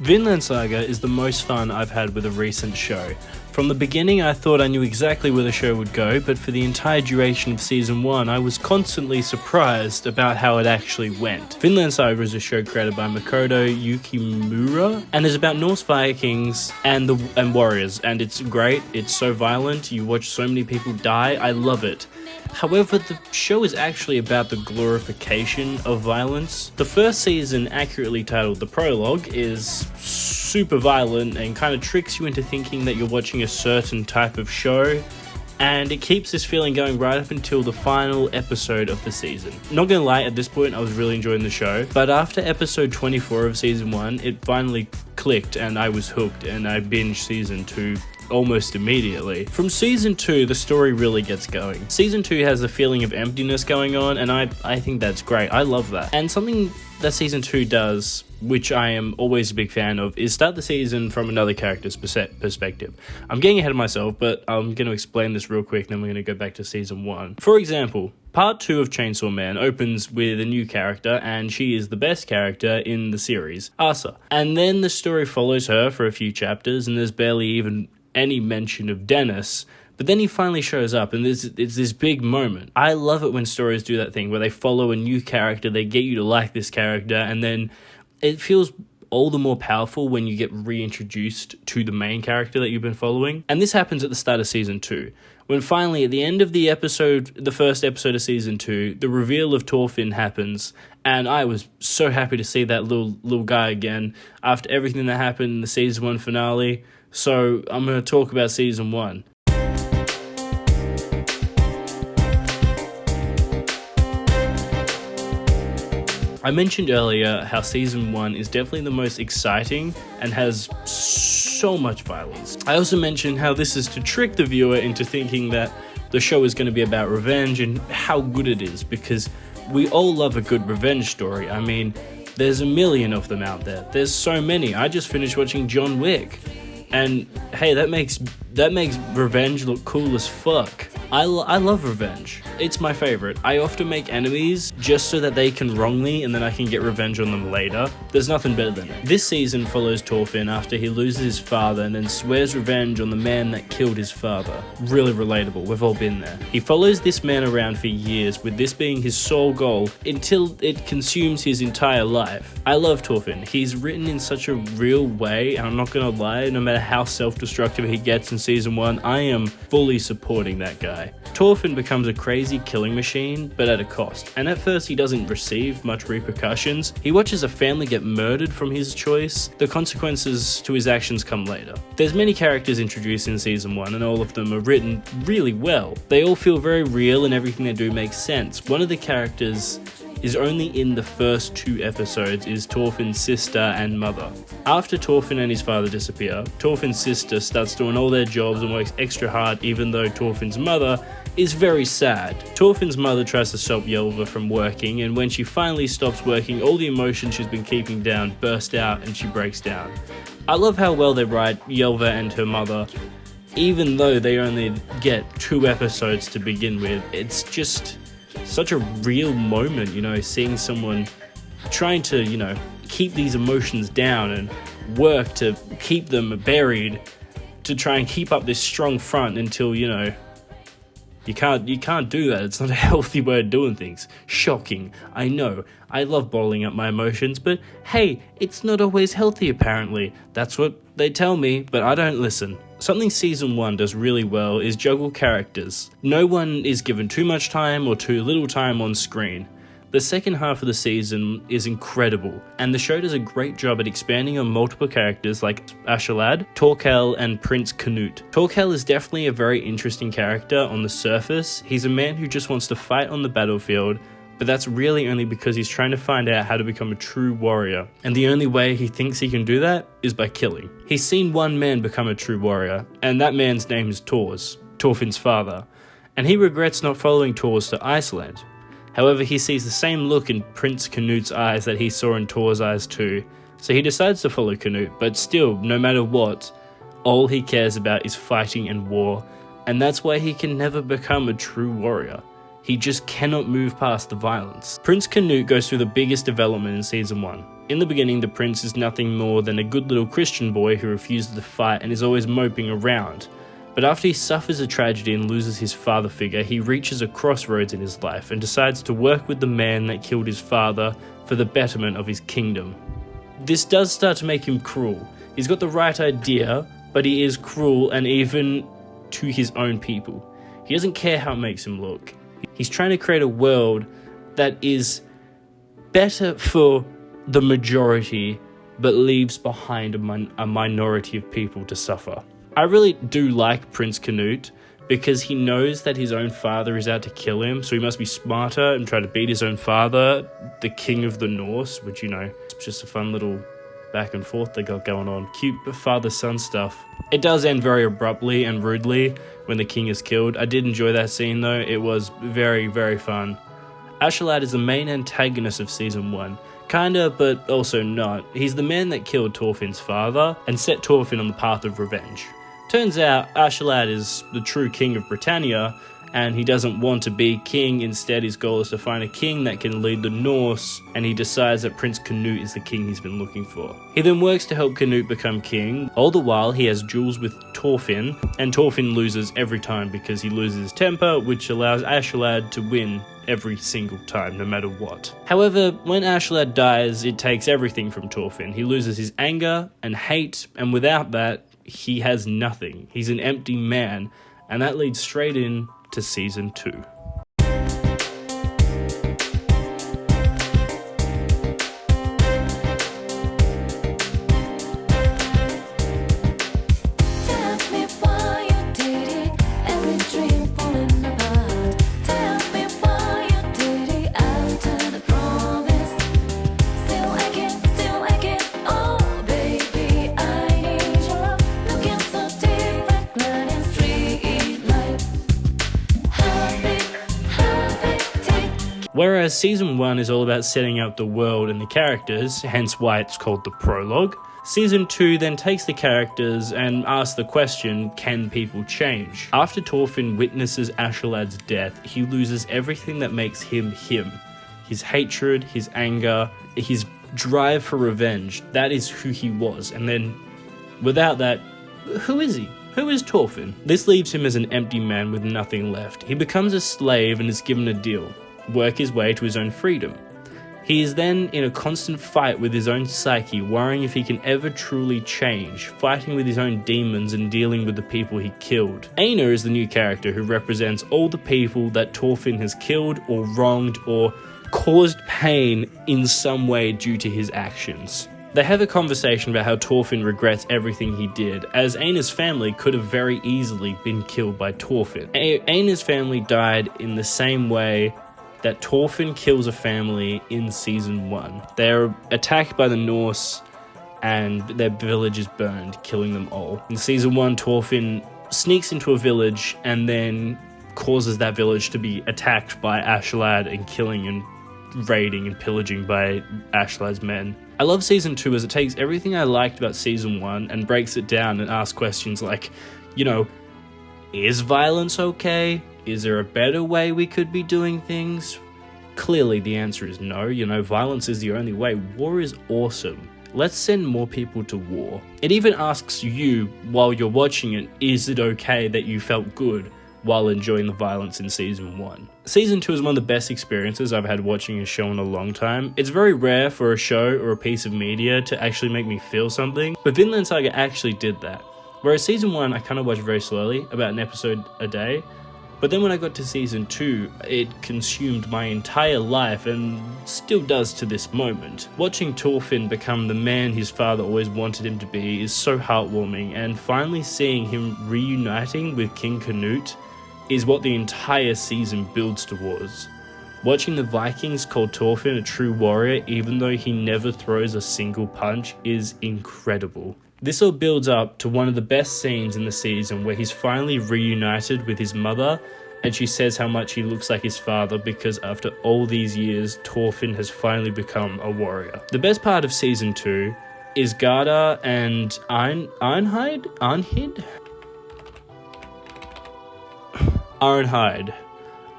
Vinland Saga is the most fun I've had with a recent show. From the beginning I thought I knew exactly where the show would go, but for the entire duration of season 1 I was constantly surprised about how it actually went. Vinland Saga is a show created by Makoto Yukimura and is about Norse Vikings and warriors, and it's great, it's so violent, you watch so many people die, I love it. However, the show is actually about the glorification of violence. The first season, accurately titled The Prologue, is super violent and kind of tricks you into thinking that you're watching a certain type of show, and it keeps this feeling going right up until the final episode of the season. Not gonna lie, at this point I was really enjoying the show, but after episode 24 of season 1, it finally clicked and I was hooked, and I binged season 2 almost immediately. From season 2, the story really gets going. Season 2 has a feeling of emptiness going on, and I think that's great. I love that. And something that season 2 does, which I am always a big fan of, is start the season from another character's perspective. I'm getting ahead of myself, but I'm going to explain this real quick, then we're going to go back to season 1. For example, Part 2 of Chainsaw Man opens with a new character, and she is the best character in the series, Asa. And then the story follows her for a few chapters, and there's barely even any mention of Dennis, but then he finally shows up and it's this big moment. I love it when stories do that thing where they follow a new character, they get you to like this character, and then it feels all the more powerful when you get reintroduced to the main character that you've been following. And this happens at the start of season 2, when finally at the end of the first episode of season 2, the reveal of Thorfinn happens, and I was so happy to see that little guy again after everything that happened in the season 1 finale. So I'm going to talk about season 1. I mentioned earlier how season 1 is definitely the most exciting and has so much violence. I also mentioned how this is to trick the viewer into thinking that the show is going to be about revenge and how good it is, because we all love a good revenge story. I mean, there's a million of them out there. There's so many. I just finished watching John Wick. And hey, that makes revenge look cool as fuck. I love revenge. It's my favorite. I often make enemies just so that they can wrong me and then I can get revenge on them later. There's nothing better than it. This season follows Thorfinn after he loses his father and then swears revenge on the man that killed his father. Really relatable, we've all been there. He follows this man around for years, with this being his sole goal, until it consumes his entire life. I love Thorfinn. He's written in such a real way, and I'm not gonna lie, no matter how self-destructive he gets in season 1, I am fully supporting that guy. Thorfinn becomes a crazy killing machine, but at a cost. And at first he doesn't receive much repercussions. He watches a family get murdered from his choice. The consequences to his actions come later. There's many characters introduced in season 1, and all of them are written really well. They all feel very real and everything they do makes sense. One of the characters is only in the first 2 episodes is Thorfinn's sister and mother. After Thorfinn and his father disappear, Thorfinn's sister starts doing all their jobs and works extra hard, even though Thorfinn's mother is very sad. Thorfinn's mother tries to stop Yelva from working, and when she finally stops working, all the emotions she's been keeping down burst out and she breaks down. I love how well they write Yelva and her mother, even though they only get 2 episodes to begin with. It's just such a real moment, seeing someone trying to, keep these emotions down and work to keep them buried, to try and keep up this strong front until, you can't do that. It's not a healthy way of doing things. Shocking. I know. I love bottling up my emotions, but hey, it's not always healthy apparently. That's what they tell me, but I don't listen. Something season 1 does really well is juggle characters. No one is given too much time or too little time on screen. The second half of the season is incredible, and the show does a great job at expanding on multiple characters like Askeladd, Torkel, and Prince Canute. Torkel is definitely a very interesting character on the surface. He's a man who just wants to fight on the battlefield, but that's really only because he's trying to find out how to become a true warrior, and the only way he thinks he can do that is by killing. He's seen one man become a true warrior, and that man's name is Thors, Thorfinn's father, and he regrets not following Thors to Iceland. However, he sees the same look in Prince Canute's eyes that he saw in Thor's eyes too, so he decides to follow Canute, but still, no matter what, all he cares about is fighting and war, and that's why he can never become a true warrior. He just cannot move past the violence. Prince Canute goes through the biggest development in season 1. In the beginning, the prince is nothing more than a good little Christian boy who refuses to fight and is always moping around. But after he suffers a tragedy and loses his father figure, he reaches a crossroads in his life and decides to work with the man that killed his father for the betterment of his kingdom. This does start to make him cruel. He's got the right idea, but he is cruel, and even to his own people. He doesn't care how it makes him look. He's trying to create a world that is better for the majority, but leaves behind a minority of people to suffer. I really do like Prince Canute because he knows that his own father is out to kill him, so he must be smarter and try to beat his own father, the king of the Norse, which, it's just a fun little back and forth they got going on. Cute father-son stuff. It does end very abruptly and rudely when the king is killed. I did enjoy that scene though. It was very, very fun. Askeladd is the main antagonist of Season 1. Kinda, but also not. He's the man that killed Thorfinn's father and set Thorfinn on the path of revenge. Turns out Askeladd is the true king of Britannia, and he doesn't want to be king. Instead, his goal is to find a king that can lead the Norse, and he decides that Prince Canute is the king he's been looking for. He then works to help Canute become king. All the while, he has duels with Thorfinn, and Thorfinn loses every time because he loses his temper, which allows Askeladd to win every single time, no matter what. However, when Askeladd dies, it takes everything from Thorfinn. He loses his anger and hate, and without that, he has nothing. He's an empty man, and that leads straight in to Season 2. Whereas Season 1 is all about setting up the world and the characters, hence why it's called the prologue, Season 2 then takes the characters and asks the question, can people change? After Thorfinn witnesses Askeladd's death, he loses everything that makes him him. His hatred, his anger, his drive for revenge, that is who he was. And then, without that, who is he? Who is Thorfinn? This leaves him as an empty man with nothing left. He becomes a slave and is given a deal. Work his way to his own freedom. He is then in a constant fight with his own psyche, worrying if he can ever truly change, fighting with his own demons and dealing with the people he killed. Einar is the new character who represents all the people that Thorfinn has killed or wronged or caused pain in some way due to his actions. They have a conversation about how Thorfinn regrets everything he did, as Einar's family could have very easily been killed by Thorfinn. Einar's family died in the same way that Thorfinn kills a family in Season 1. They're attacked by the Norse and their village is burned, killing them all. In Season 1, Thorfinn sneaks into a village and then causes that village to be attacked by Askeladd and killing and raiding and pillaging by Askeladd's men. I love Season 2 as it takes everything I liked about Season 1 and breaks it down and asks questions like, is violence okay? Is there a better way we could be doing things? Clearly the answer is no. Violence is the only way. War is awesome. Let's send more people to war. It even asks you, while you're watching it, is it okay that you felt good while enjoying the violence in Season 1? Season 2 is one of the best experiences I've had watching a show in a long time. It's very rare for a show or a piece of media to actually make me feel something, but Vinland Saga actually did that. Whereas Season 1, I kind of watched very slowly, about an episode a day. But then when I got to Season 2, it consumed my entire life and still does to this moment. Watching Thorfinn become the man his father always wanted him to be is so heartwarming, and finally seeing him reuniting with King Canute is what the entire season builds towards. Watching the Vikings call Thorfinn a true warrior even though he never throws a single punch is incredible. This all builds up to one of the best scenes in the season where he's finally reunited with his mother and she says how much he looks like his father because after all these years, Thorfinn has finally become a warrior. The best part of Season 2 is Garda and Arnhide?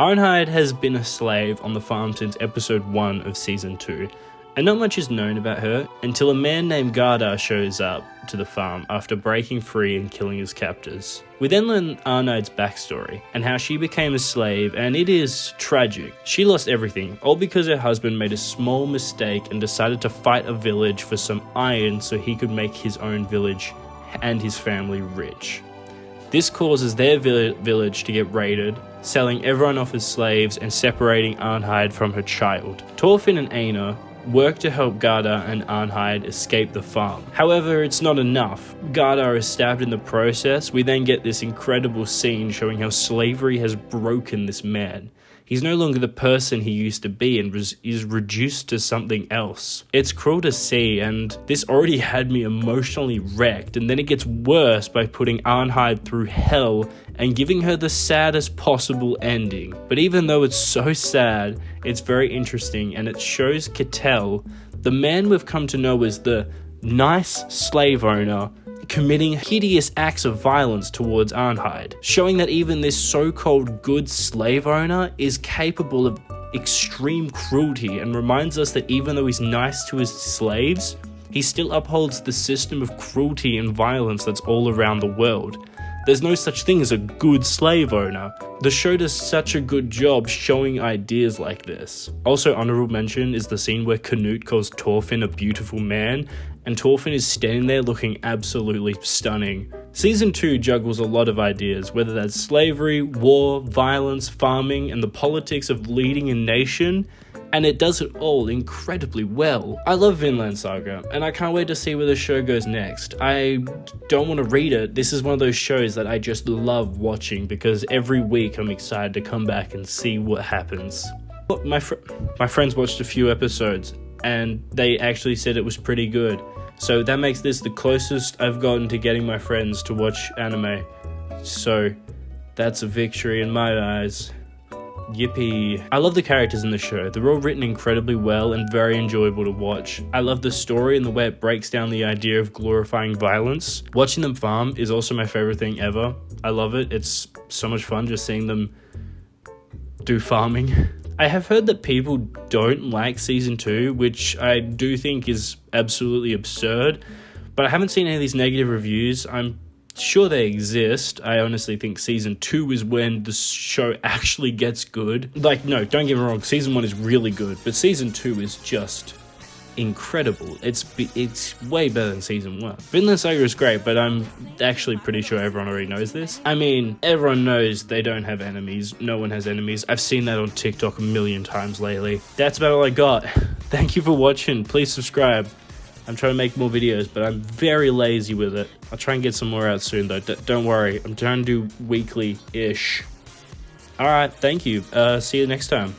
Arnhide has been a slave on the farm since episode 1 of Season 2. And not much is known about her until a man named Gardar shows up to the farm after breaking free and killing his captors. We then learn Arnide's backstory and how she became a slave, and it is tragic. She lost everything, all because her husband made a small mistake and decided to fight a village for some iron so he could make his own village and his family rich. This causes their village to get raided, selling everyone off as slaves and separating Arnheid from her child. Thorfinn and Einar work to help Gardar and Arnheid escape the farm. However, it's not enough. Gardar is stabbed in the process. We then get this incredible scene showing how slavery has broken this man. He's no longer the person he used to be and is reduced to something else. It's cruel to see, and this already had me emotionally wrecked, and then it gets worse by putting Arnheid through hell and giving her the saddest possible ending. But even though it's so sad, it's very interesting, and it shows Ketil, the man we've come to know as the nice slave owner, committing hideous acts of violence towards Arnheid, showing that even this so-called good slave owner is capable of extreme cruelty, and reminds us that even though he's nice to his slaves, he still upholds the system of cruelty and violence that's all around the world. There's no such thing as a good slave owner. The show does such a good job showing ideas like this. Also, honorable mention is the scene where Canute calls Thorfinn a beautiful man, and Thorfinn is standing there looking absolutely stunning. Season 2 juggles a lot of ideas, whether that's slavery, war, violence, farming, and the politics of leading a nation, and it does it all incredibly well. I love Vinland Saga, and I can't wait to see where the show goes next. I don't want to read it. This is one of those shows that I just love watching because every week I'm excited to come back and see what happens. My friends watched a few episodes, and they actually said it was pretty good. So that makes this the closest I've gotten to getting my friends to watch anime. So that's a victory in my eyes. Yippee. I love the characters in the show. They're all written incredibly well and very enjoyable to watch. I love the story and the way it breaks down the idea of glorifying violence. Watching them farm is also my favorite thing ever. I love it. It's so much fun just seeing them do farming. I have heard that people don't like season 2, which I do think is absolutely absurd, but I haven't seen any of these negative reviews. I'm sure they exist. I honestly think season 2 is when the show actually gets good. Like, no, don't get me wrong, season 1 is really good, but season 2 is just incredible. It's way better than season 1. Vinland Saga is great, but I'm actually pretty sure everyone already knows this. I mean, everyone knows they don't have enemies. No one has enemies. I've seen that on TikTok a million times lately. That's about all I got. Thank you for watching. Please subscribe. I'm trying to make more videos, but I'm very lazy with it. I'll try and get some more out soon, though. Don't worry. I'm trying to do weekly-ish. Alright, thank you. See you next time.